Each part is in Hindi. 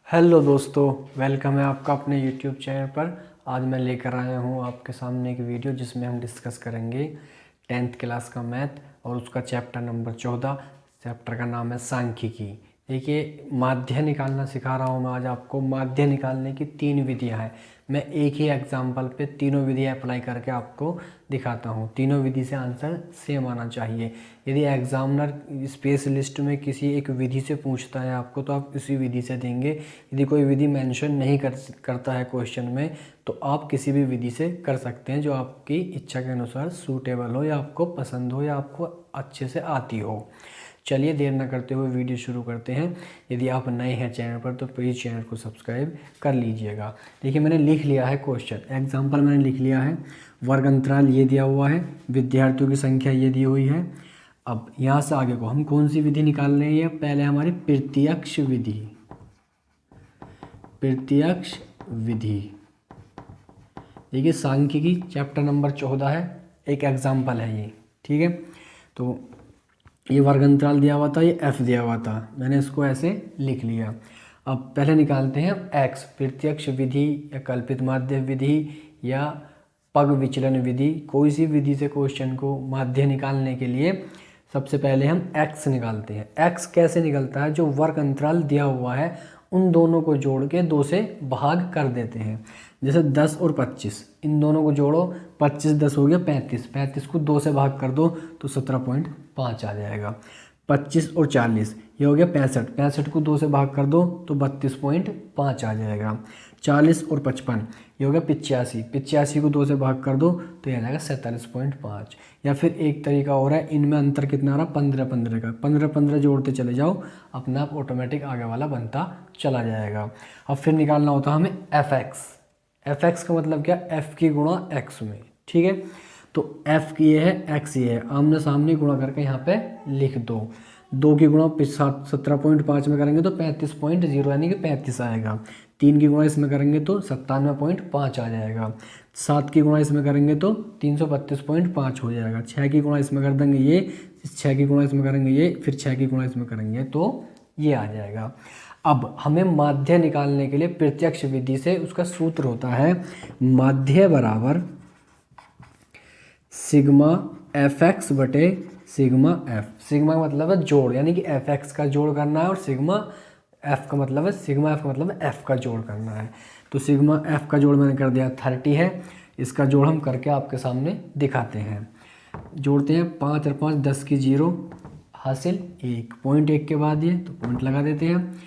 हेलो दोस्तों, वेलकम है आपका अपने यूट्यूब चैनल पर। आज मैं लेकर आया हूँ आपके सामने एक वीडियो जिसमें हम डिस्कस करेंगे 10th क्लास का मैथ और उसका चैप्टर नंबर 14। चैप्टर का नाम है सांख्यिकी। देखिए, माध्य निकालना सिखा रहा हूँ मैं आज आपको। माध्य निकालने की 3 विधियाँ हैं। मैं एक ही एग्जाम्पल पे तीनों विधियाँ अप्लाई करके आपको दिखाता हूँ। तीनों विधि से आंसर सेम आना चाहिए। यदि एग्जामिनर स्पेस लिस्ट में किसी एक विधि से पूछता है आपको, तो आप उसी विधि से देंगे। यदि कोई विधि मेंशन नहीं करता है क्वेश्चन में, तो आप किसी भी विधि से कर सकते हैं जो आपकी इच्छा के अनुसार सूटेबल हो, या आपको पसंद हो, या आपको अच्छे से आती हो। चलिए देर ना करते हुए वीडियो शुरू करते हैं। यदि आप नए हैं चैनल पर तो प्लीज़ चैनल को सब्सक्राइब कर लीजिएगा। देखिए, मैंने लिख लिया है क्वेश्चन, एग्जाम्पल मैंने लिख लिया है। वर्ग अंतराल ये दिया हुआ है, विद्यार्थियों की संख्या ये दी हुई है। अब यहाँ से आगे को हम कौन सी विधि निकाल रहे हैं? पहले हमारी प्रत्यक्ष विधि। प्रत्यक्ष विधि, देखिए सांख्यिकी चैप्टर नंबर 14 है, एक एग्जाम्पल है ये। ठीक है, तो ये वर्ग अंतराल दिया हुआ था, ये f दिया हुआ था, मैंने इसको ऐसे लिख लिया। अब पहले निकालते हैं x। प्रत्यक्ष विधि या कल्पित माध्य विधि या पग विचलन विधि, कोई सी विधि से क्वेश्चन को माध्य निकालने के लिए सबसे पहले हम x निकालते हैं। x कैसे निकलता है? जो वर्ग अंतराल दिया हुआ है उन दोनों को जोड़ के 2 से भाग कर देते हैं। जैसे 10 और 25, इन दोनों को जोड़ो, 25 10 हो गया 35, 35 को 2 से भाग कर दो तो 17.5 आ जाएगा। 25 और 40, ये हो गया 65, 65 को 2 से भाग कर दो तो 32.5 आ जाएगा। 40 और 55, ये हो गया 85, 85 को 2 से भाग कर दो तो ये आ जाएगा 47.5। या फिर एक तरीका और है, इनमें अंतर कितना आ रहा? 15 15 का, 15 15 जोड़ते चले जाओ, अपना आप ऑटोमेटिक आगे वाला बनता चला जाएगा। अब फिर निकालना होता है हमें fx। fx का मतलब क्या? f की गुणा x में। ठीक है, तो f की ये है, x ये है, आमने सामने गुणा करके यहाँ पे लिख दो। 2 की गुणा 17.5 में करेंगे तो 35.0 यानी कि 35 आएगा। 3 की गुणा इसमें करेंगे तो 97.5 आ जाएगा। 7 की गुणा इसमें करेंगे तो 332.5 हो जाएगा। 6 की गुणा इसमें कर देंगे ये, 6 की गुणा इसमें करेंगे ये, फिर 6 की गुणा इसमें करेंगे तो ये आ जाएगा। अब हमें माध्य निकालने के लिए प्रत्यक्ष विधि से उसका सूत्र होता है माध्य बराबर सिग्मा fx बटे सिग्मा f। सिग्मा का मतलब है जोड़, यानी कि fx का जोड़ करना है, और सिग्मा f का मतलब है, सिग्मा f का मतलब है f का जोड़ करना है। तो सिग्मा f का जोड़ मैंने कर दिया 30 है। इसका जोड़ हम करके आपके सामने दिखाते हैं। जोड़ते हैं, 5 और 5 10 की 0 हासिल 1, पॉइंट 1 के बाद ये तो पॉइंट लगा देते हैं।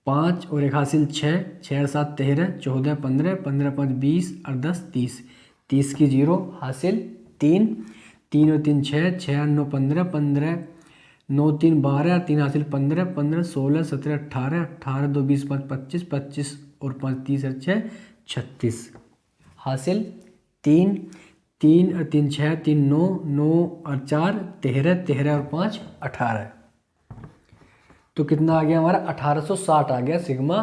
5 और 1 हासिल 6, 6 और 7 13, 14 15, 15 5 20 और 10 30, 30 की 0 हासिल 3, 3 और 3 6, 6 और 9 15, 15 9 3 12 और 3 हासिल 15, 15 16 17 18, 18 2 20 5 25, 25 और 5 30 और 6 36 हासिल 3, 3 और 3 6, 3 9, 9 और 4 13, 13 और 5 18। तो कितना आ गया हमारा? 1860 आ गया सिग्मा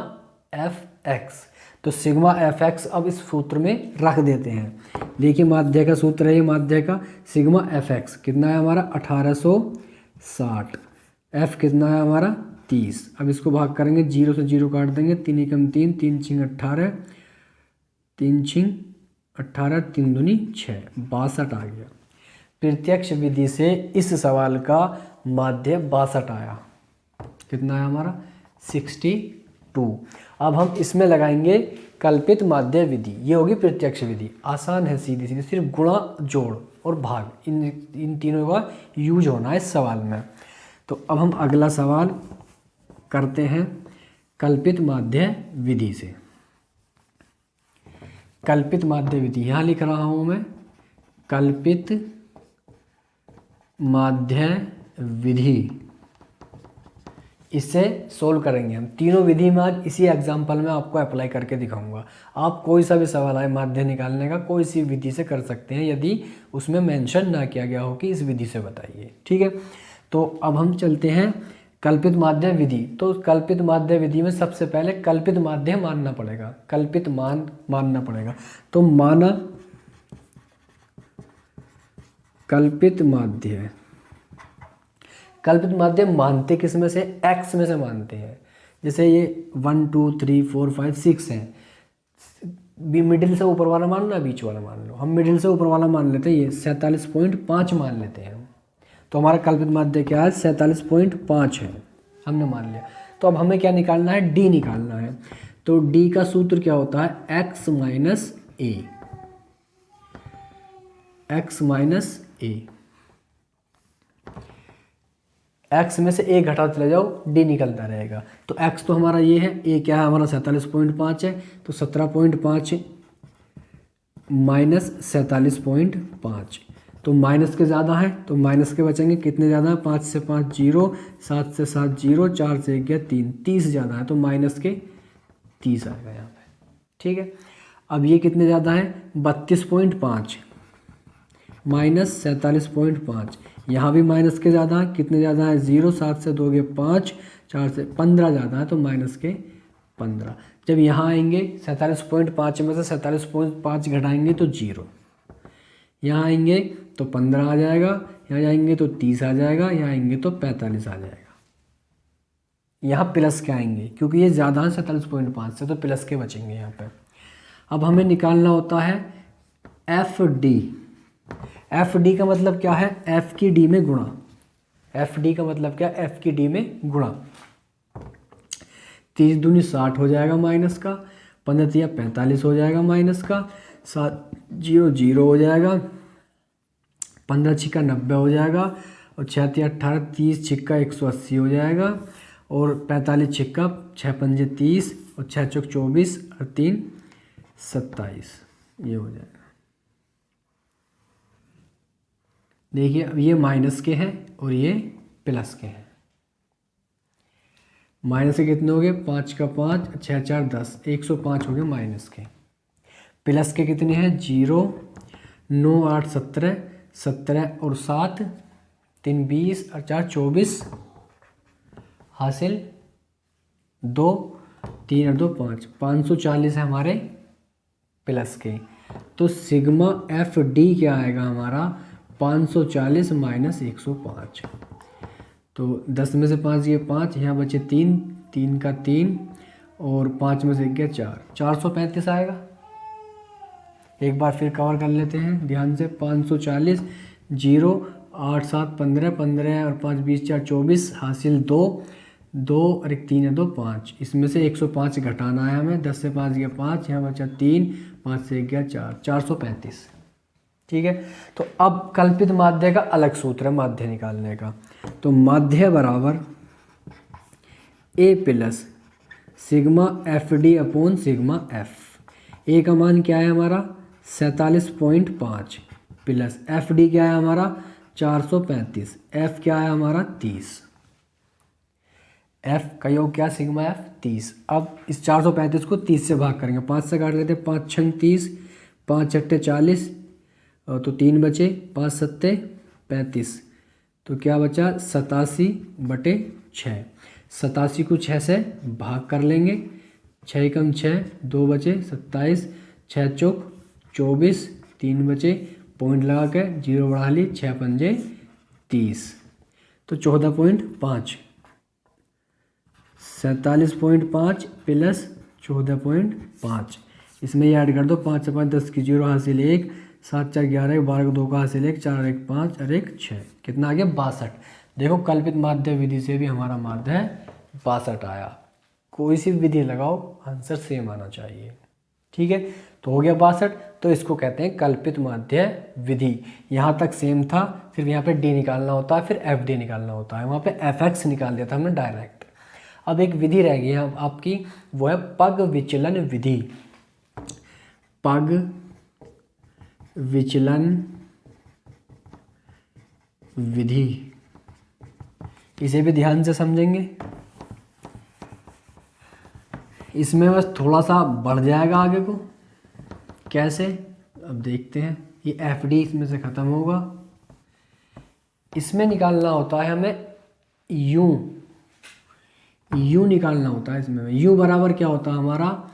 एफ एक्स। तो सिग्मा एफ एक्स अब इस सूत्र में रख देते हैं। देखिए, माध्य का सूत्र है ये, माध्य का सिग्मा एफ एक्स कितना है हमारा? 1860। एफ कितना है हमारा? 30। अब इसको भाग करेंगे, 0 से 0 काट देंगे, 3 एकम 3, 3 छिंग 18, 3 छिंग 18, 3 दूनी 6, 62 आ गया। प्रत्यक्ष विधि से इस सवाल का माध्य 62 आया। कितना है हमारा? 62। अब हम इसमें लगाएंगे कल्पित माध्य विधि। ये होगी प्रत्यक्ष विधि, आसान है, सीधी सीधी, सिर्फ गुणा जोड़ और भाग, इन तीनों का यूज होना है इस सवाल में। तो अब हम अगला सवाल करते हैं कल्पित माध्य विधि से। कल्पित माध्य विधि यहाँ लिख रहा हूँ मैं, कल्पित माध्य विधि। इससे सोल्व करेंगे हम तीनों विधि में। आज इसी एग्जाम्पल में आपको अप्लाई करके दिखाऊंगा। आप कोई सा भी सवाल आए माध्य निकालने का, कोई सी विधि से कर सकते हैं, यदि उसमें मेंशन ना किया गया हो कि इस विधि से बताइए। ठीक है, तो अब हम चलते हैं कल्पित माध्य विधि। तो कल्पित माध्य विधि में सबसे पहले कल्पित माध्य मानना पड़ेगा, कल्पित मान मानना पड़ेगा। तो माना कल्पित माध्य, कल्पित माध्य मानते किस में से? x में से मानते हैं। जैसे ये 1 2 3 4 5 6 हैं, बी मिडिल से ऊपर वाला मान लो या बीच वाला मान लो, हम मिडिल से ऊपर वाला मान लेते हैं, ये 47.5 मान लेते हैं हम। तो हमारा कल्पित माध्य क्या है, 47.5 है, हमने मान लिया। तो अब हमें क्या निकालना है, डी निकालना है। तो डी का सूत्र क्या होता है, एक्स माइनस ए, एक्स माइनस ए, एक्स में से ए घटा चले जाओ, डी निकलता रहेगा। तो एक्स तो हमारा ये है, ए क्या है हमारा 47.5 है, तो 17.5 माइनस 47.5, तो माइनस के ज़्यादा है तो माइनस के बचेंगे, कितने ज़्यादा है, 5 से 5 0, 7 से 7 0, 4 से 1 गया 3, 30 ज़्यादा है तो माइनस के 30 आएगा यहाँ पे। ठीक है, अब ये कितने ज़्यादा है, 32.5 माइनस 47.5, यहाँ भी माइनस के ज़्यादा है, कितने ज़्यादा है 0, 7 से 2 गए 5, 4 से 15 ज़्यादा है तो माइनस के 15। जब यहाँ आएंगे 47.5 में से 47.5 घटाएंगे तो 0, यहाँ आएंगे तो 15 आ जाएगा, यहाँ आएंगे तो 30 आ जाएगा, यहाँ आएंगे तो 45 आ जाएगा। यहाँ प्लस के आएंगे क्योंकि ये ज़्यादा है 47.5 से, तो प्लस के बचेंगे यहाँ पे। अब हमें निकालना होता है एफ डी। एफ डी का मतलब क्या है, एफ की डी में गुणा। एफ डी का मतलब क्या, एफ की डी में गुणा। 30 दूनी 60 हो जाएगा माइनस का, 15 तिया 45 हो जाएगा माइनस का, 7 0 0 हो जाएगा, 15 छिक्का 90 हो जाएगा, और 6 तिया 18, 30 छिक्का 180 हो जाएगा, और 45 छिक्का 6 पंजे 30, और 6 चौक 24, और 3 27, ये हो जाएगा। देखिए अब ये माइनस के हैं और ये प्लस के हैं। माइनस के कितने हो गए, 5 का 5, 6 4 10, 105 हो गए माइनस के। प्लस के कितने हैं, 0, 9 8 17, 17 और 7 3 20 और 4 24, हासिल 2, 3 और 2 5, 540 है हमारे प्लस के। तो सिग्मा एफ डी क्या आएगा हमारा, 540 माइनस 105। तो 10 में से 5 ये 5, यहाँ बचे 3, 3 का 3, और 5 में से 1 गया 4, 435 आएगा। एक बार फिर कवर कर लेते हैं ध्यान से, 540, 0 8 7 15, 15 और 5 20 4 24, हासिल 2, 2 और 1 3 है 2 5, इसमें से 105 घटाना है हमें, 10 से 5 गया 5, यहाँ बचा 3, 5 से 1 गया 4, 435। ठीक है, तो अब कल्पित माध्य का अलग सूत्र है माध्य निकालने का। तो माध्य बराबर A plus sigma F D upon sigma F. A का मान क्या है हमारा 47.5 प्लस एफ डी क्या है हमारा 435, एफ क्या है हमारा 30, एफ का योग क्या सिग्मा एफ 30। अब इस 435 को 30 से भाग करेंगे, 5 से काट लेते हैं, 5 6 30, 5 6 40, तो 3 बचे, 5 7 35, तो क्या बचा 87/6। 87 को 6 से भाग कर लेंगे, 6 कम 6, 2 बचे 27, 6 चौक 24, 3 बचे, पॉइंट लगा के 0 बढ़ा ली, 6 पंजे 30, तो 14.5, 47.5 प्लस 14.5, इसमें ये ऐड कर दो, 5 से 5 10 की 0, हासिल 1, 7 4 11, 12 2 का हासिल 1, 4 1 5 और 1 6, कितना आ गया 62। देखो कल्पित माध्य विधि से भी हमारा माध्य 62 आया। कोई सी विधि लगाओ आंसर सेम आना चाहिए। ठीक है, तो हो गया 62। तो इसको कहते हैं कल्पित माध्य विधि। यहाँ तक सेम था, सिर्फ यहाँ पे डी निकालना होता है, फिर एफ डी निकालना होता है। वहाँ पे एफ एक्स निकाल दिया था हमने डायरेक्ट। अब एक विधि रह गई है आपकी, वो है पग विचलन विधि। पग विचलन विधि, इसे भी ध्यान से समझेंगे। इसमें बस थोड़ा सा बढ़ जाएगा आगे को, कैसे अब देखते हैं। ये एफ डी इसमें से ख़त्म होगा, इसमें निकालना होता है हमें यू निकालना होता है। इसमें यू बराबर क्या होता है हमारा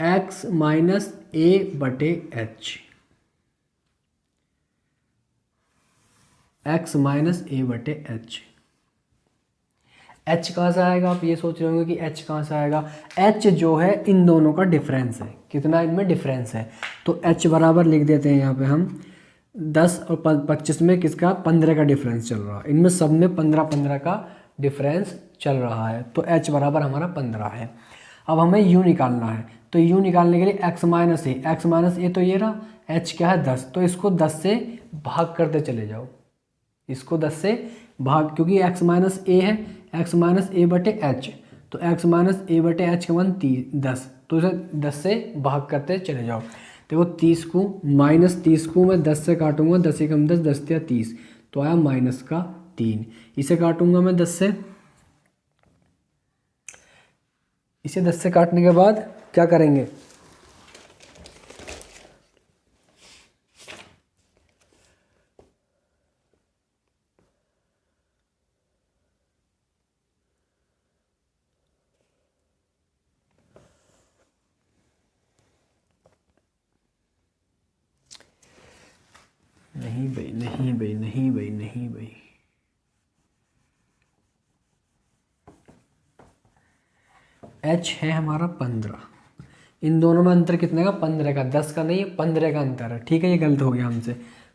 x माइनस ए बटे एच, एक्स माइनस ए बटे एच। एच कहाँ से आएगा, आप ये सोच रहे होंगे कि एच कहाँ से आएगा। एच जो है इन दोनों का डिफरेंस है, कितना इनमें डिफरेंस है। तो एच बराबर लिख देते हैं यहाँ पे हम 10 और 25 में किसका 15 का डिफरेंस चल रहा है, इनमें सब में 15-15 का डिफरेंस चल रहा है। तो एच बराबर हमारा 15 है। अब हमें यू निकालना है, तो यू निकालने के लिए एक्स माइनस ए, तो ये रहा एच क्या है 10, तो इसको 10 से भाग करते चले जाओ, इसको 10 से भाग, क्योंकि x माइनस ए है, x माइनस ए बटे एच, तो x माइनस ए बटे एच का मान 10, तो इसे 10 से भाग करते चले जाओ। देखो 30 को -30 को मैं 10 से काटूंगा, 10 से कम 10, 10 या 30, तो आया -3। इसे काटूंगा मैं 10 से, इसे 10 से काटने के बाद क्या करेंगे, नहीं भाई, एच है हमारा 15, इन दोनों में अंतर कितने का 15 का, 10 का नहीं है 15 का अंतर है। ठीक है, ये गलत हो गया हमसे,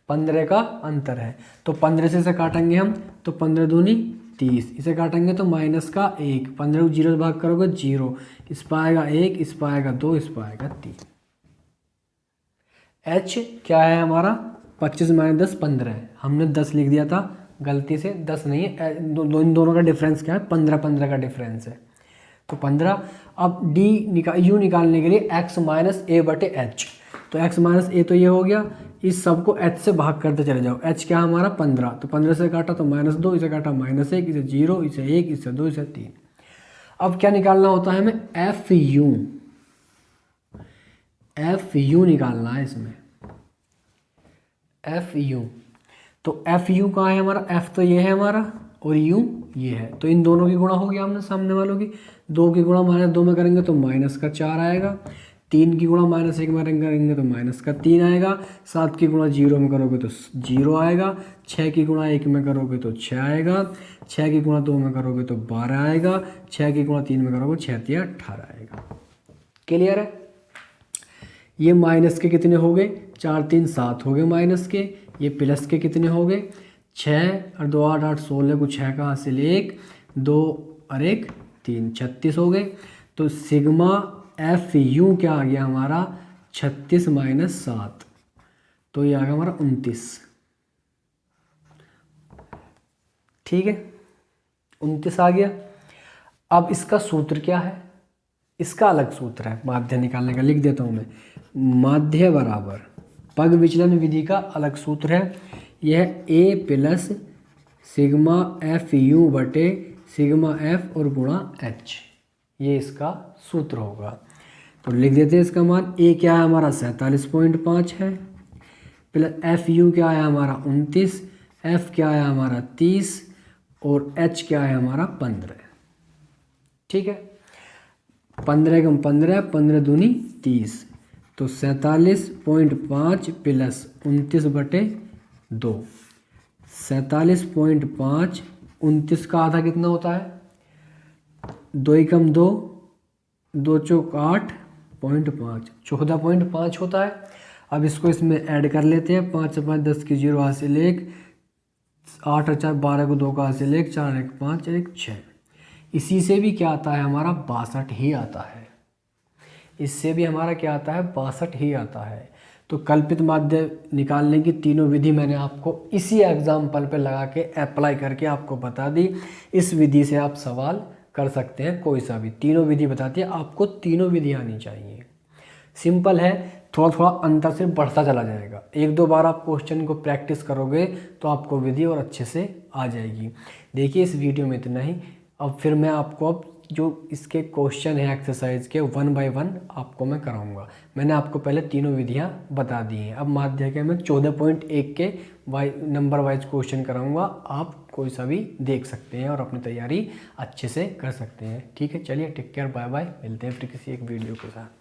15 का अंतर है। तो 15 से इसे काटेंगे हम, तो 15 दूनी 30, इसे काटेंगे तो -1, 15 को 0 से भाग करोगे 0, इस पर आएगा 1, इस पर आएगा 2, इस पर आएगा 3। एच क्या है हमारा 25 - 10 15 है, हमने 10 लिख दिया था गलती से, 10 नहीं है, इन दोनों का डिफरेंस क्या है 15-15 का डिफरेंस है, तो 15। अब यू निकालने के लिए x माइनस ए बटे एच, तो x माइनस ए तो ये हो गया, इस सब को h से भाग करते चले जाओ। h क्या हमारा 15, तो 15 से काटा तो -2, इसे काटा -1, इसे 0, इसे 1, इसे 2, इसे 3। अब क्या निकालना होता है हमें, एफ यू निकालना है इसमें, एफ यू। तो एफ यू कहाँ है हमारा, एफ तो ये है हमारा और यू ये है, तो इन दोनों की गुणा हो गया हमने सामने वालों की, 2 की गुणा -2 में करेंगे तो -4 आएगा, 3 की गुणा -1 में करेंगे तो -3 आएगा, 7 की गुणा 0 में करोगे तो 0 आएगा, 6 की गुणा 1 में करोगे तो 6 आएगा, 6 की गुणा 2 में करोगे तो 12 आएगा, 6 की गुणा 3 में करोगे 6 × 18 आएगा। क्लियर है। ये माइनस के कितने हो गए, 4 3 7 हो गए माइनस के, ये प्लस के कितने हो गए 6 और 2 8 8 16 को 6 का हासिल 1 2 और 1 3 36 हो गए। तो सिग्मा एफ यू क्या आ गया हमारा 36 - 7, तो ये आ गया हमारा 29। ठीक है, 29 आ गया। अब इसका सूत्र क्या है, इसका अलग सूत्र है माध्य निकालने का, लिख देता हूँ मैं, माध्य बराबर पग विचलन विधि का अलग सूत्र है, यह a plus sigma F you बटे सिग्मा एफ और गुणा h, ये इसका सूत्र होगा। तो लिख देते हैं इसका मान, a क्या है हमारा 47.5 है, प्लस एफ यू क्या है हमारा 29, f क्या है हमारा 30 और h क्या है हमारा 15। ठीक है, 15 कम 15, 15 दूनी 30, तो 47.5 प्लस 29 बटे 2, 47.5, 29 का आधा कितना होता है, 2 × 2, 2 चौक 8.5, 14.5 होता है। अब इसको इसमें ऐड कर लेते हैं, 5 से 5 10 की 0 हासिल 1, 8 और 4 12 को 2 का हासिल 1, 4 1 5 1 6। इसी से भी क्या आता है हमारा 62 ही आता है, इससे भी हमारा क्या आता है 62 ही आता है। तो कल्पित माध्य निकालने की तीनों विधि मैंने आपको इसी एग्जाम्पल पे लगा के अप्लाई करके आपको बता दी। इस विधि से आप सवाल कर सकते हैं कोई सा भी, तीनों विधि बताती है, आपको तीनों विधि आनी चाहिए। सिंपल है, थोड़ा थोड़ा अंतर से बढ़ता चला जाएगा, 1-2 बार आप क्वेश्चन को प्रैक्टिस करोगे तो आपको विधि और अच्छे से आ जाएगी। देखिए इस वीडियो में इतना ही। अब फिर मैं आपको अब जो इसके क्वेश्चन है एक्सरसाइज के 1 बाय 1 आपको मैं कराऊंगा। मैंने आपको पहले तीनों विधियां बता दी हैं, अब माध्य के मैं 14.1 के नंबर वाइज क्वेश्चन कराऊंगा, आप कोई सा भी देख सकते हैं और अपनी तैयारी अच्छे से कर सकते हैं। ठीक है, चलिए टेक केयर, बाय बाय, मिलते हैं फिर किसी एक वीडियो के साथ।